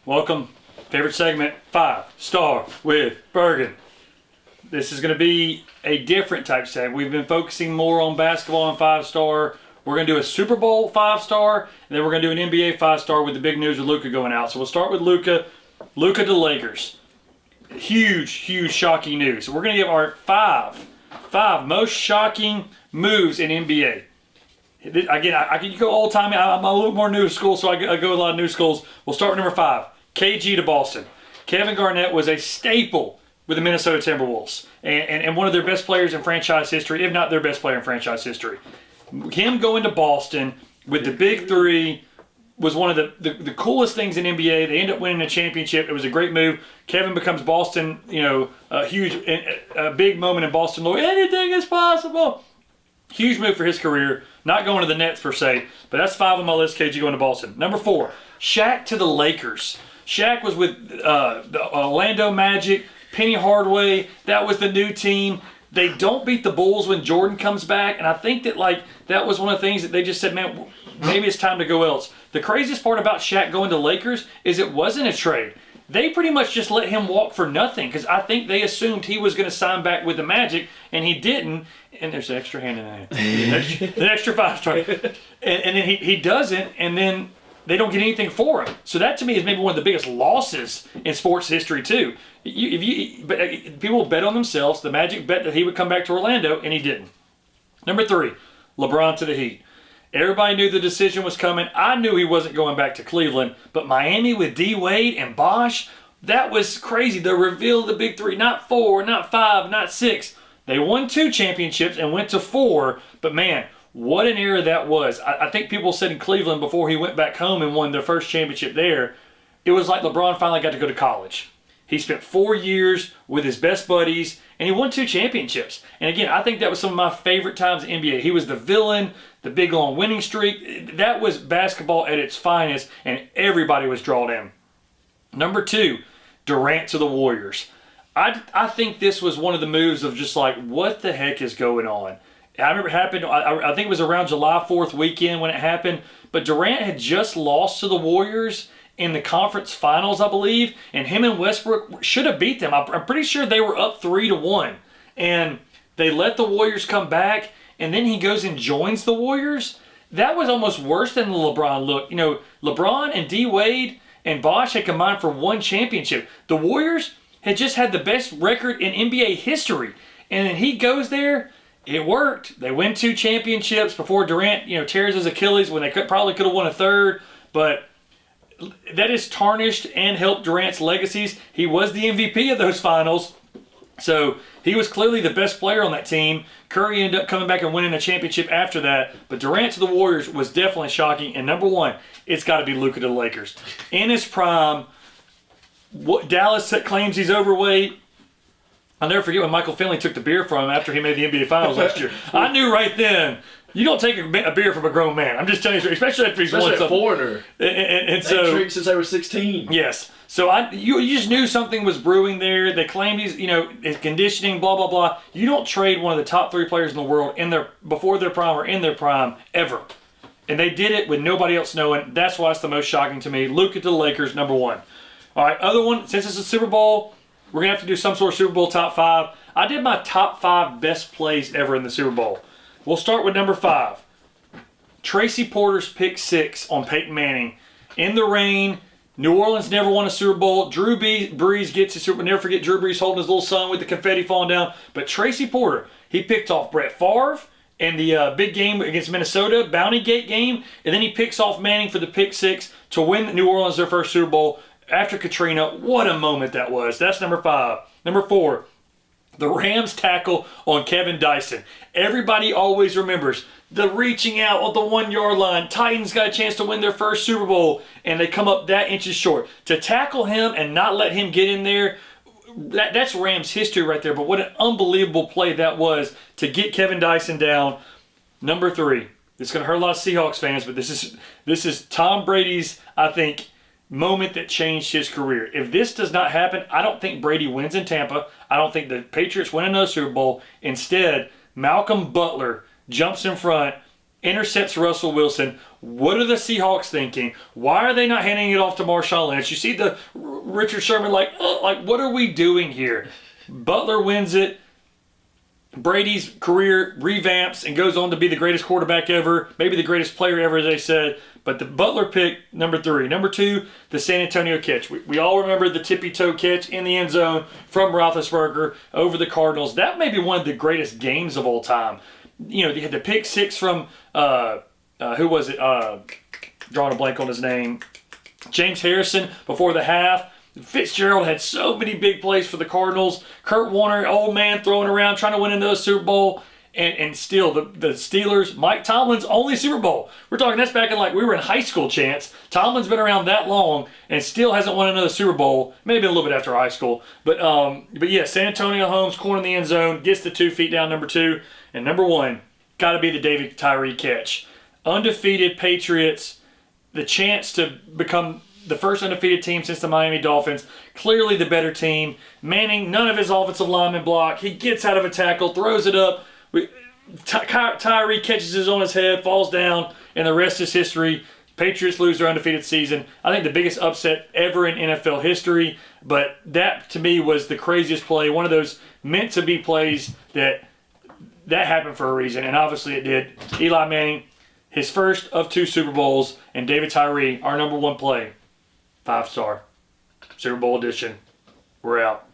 Welcome. Favorite segment, 5 Star with Burgin. This is going to be a different type segment. We've been focusing more on basketball and 5 Star. We're going to do a Super Bowl 5 Star, and then we're going to do an NBA 5 Star with the big news of Luka going out. So we'll start with Luka. Luka to Lakers. Huge shocking news. So we're going to give our five most shocking moves in NBA. Again, I can go all time. I'm a little more new school, so I go a lot of new schools. We'll start with number 5. KG to Boston. Kevin Garnett was a staple with the Minnesota Timberwolves and one of their best players in franchise history, if not their best player in franchise history. Him going to Boston with the big three was one of the coolest things in NBA. They end up winning a championship. It was a great move. Kevin becomes Boston, a big moment in Boston. Anything is possible. Huge move for his career. Not going to the Nets per se, but that's 5 on my list. KG going to Boston. Number 4, Shaq to the Lakers. Shaq was with the Orlando Magic, Penny Hardaway. That was the new team. They don't beat the Bulls when Jordan comes back, and I think that was one of the things that they just said, man, maybe it's time to go else. The craziest part about Shaq going to Lakers is it wasn't a trade. They pretty much just let him walk for nothing because I think they assumed he was going to sign back with the Magic, and he didn't. And there's an extra hand in there. An extra 5 Star. And then he doesn't, and then they don't get anything for him. So that to me is maybe one of the biggest losses in sports history too. But people bet on themselves. The Magic bet that he would come back to Orlando, and he didn't. Number 3, LeBron to the Heat. Everybody knew the decision was coming. I knew he wasn't going back to Cleveland. But Miami with D. Wade and Bosh, that was crazy. The reveal of the big 3, not 4, not 5, not 6. They won 2 championships and went to 4. But man, what an era that was. I think people said in Cleveland before he went back home and won their first championship there, it was like LeBron finally got to go to college. He spent 4 years with his best buddies, and he won 2 championships. And again, I think that was some of my favorite times in NBA. He was the villain, the big long winning streak. That was basketball at its finest, and everybody was drawn in. Number 2, Durant to the Warriors. I think this was one of the moves of just like, what the heck is going on? I remember it happened, I think it was around July 4th weekend when it happened, but Durant had just lost to the Warriors in the conference finals, I believe, and him and Westbrook should have beat them. I'm pretty sure they were up 3-1, and they let the Warriors come back, and then he goes and joins the Warriors. That was almost worse than the LeBron look. You know, LeBron and D. Wade and Bosh had combined for 1 championship. The Warriors had just had the best record in NBA history, and then he goes there. It worked. They win 2 championships before Durant, tears his Achilles when they probably could have won a third, but that has tarnished and helped Durant's legacies. He was the MVP of those finals, so he was clearly the best player on that team. Curry ended up coming back and winning a championship after that, but Durant to the Warriors was definitely shocking. And number 1, it's got to be Luka to the Lakers. In his prime, Dallas claims he's overweight. I'll never forget when Michael Finley took the beer from him after he made the NBA Finals last year. I knew right then, you don't take a beer from a grown man. I'm just telling you, especially after he's won something. Foreigner. And so, they drink since they were 16. Yes. So you just knew something was brewing there. They claimed he's, his conditioning, blah, blah, blah. You don't trade one of the top 3 players in the world before their prime or in their prime ever. And they did it with nobody else knowing. That's why it's the most shocking to me. Luka to the Lakers, number 1. All right, other one, since it's a Super Bowl, we're going to have to do some sort of Super Bowl top 5. I did my top 5 best plays ever in the Super Bowl. We'll start with number 5. Tracy Porter's pick 6 on Peyton Manning. In the rain, New Orleans never won a Super Bowl. Drew Brees gets a Super Bowl. Never forget Drew Brees holding his little son with the confetti falling down. But Tracy Porter, he picked off Brett Favre in the big game against Minnesota, Bounty Gate game. And then he picks off Manning for the pick 6 to win New Orleans their first Super Bowl. After Katrina, what a moment that was. That's number 5. Number 4, the Rams tackle on Kevin Dyson. Everybody always remembers the reaching out on the 1-yard line. Titans got a chance to win their first Super Bowl, and they come up that inches short. To tackle him and not let him get in there, that's Rams history right there. But what an unbelievable play that was to get Kevin Dyson down. Number 3, it's going to hurt a lot of Seahawks fans, but this is Tom Brady's, I think, moment that changed his career. If this does not happen, I don't think Brady wins in Tampa. I don't think the Patriots win another Super Bowl. Instead, Malcolm Butler jumps in front intercepts Russell Wilson. What are the Seahawks thinking? Why are they not handing it off to Marshawn Lynch? You see the Richard Sherman like what are we doing here? Butler wins it. Brady's career revamps and goes on to be the greatest quarterback ever, maybe the greatest player ever, as they said. But the Butler pick, number 3. Number 2, the San Antonio catch. We all remember the tippy-toe catch in the end zone from Roethlisberger over the Cardinals. That may be one of the greatest games of all time. You know, they had the pick 6 from, who was it? Drawing a blank on his name. James Harrison before the half. Fitzgerald had so many big plays for the Cardinals. Kurt Warner, old man, throwing around, trying to win another Super Bowl. And still, the Steelers, Mike Tomlin's only Super Bowl. We're talking, that's back in like we were in high school, Chance. Tomlin's been around that long and still hasn't won another Super Bowl. Maybe a little bit after high school. But yeah, San Antonio Holmes, corner in the end zone, gets the 2 feet down, number 2. And number 1, got to be the David Tyree catch. Undefeated Patriots, the chance to become the first undefeated team since the Miami Dolphins. Clearly the better team. Manning, none of his offensive linemen block. He gets out of a tackle, throws it up. Tyree catches it on his head, falls down, and the rest is history. Patriots lose their undefeated season. I think the biggest upset ever in NFL history. But that, to me, was the craziest play. One of those meant-to-be plays that happened for a reason, and obviously it did. Eli Manning, his first of 2 Super Bowls, and David Tyree, our number 1 play. 5-star. Super Bowl edition. We're out.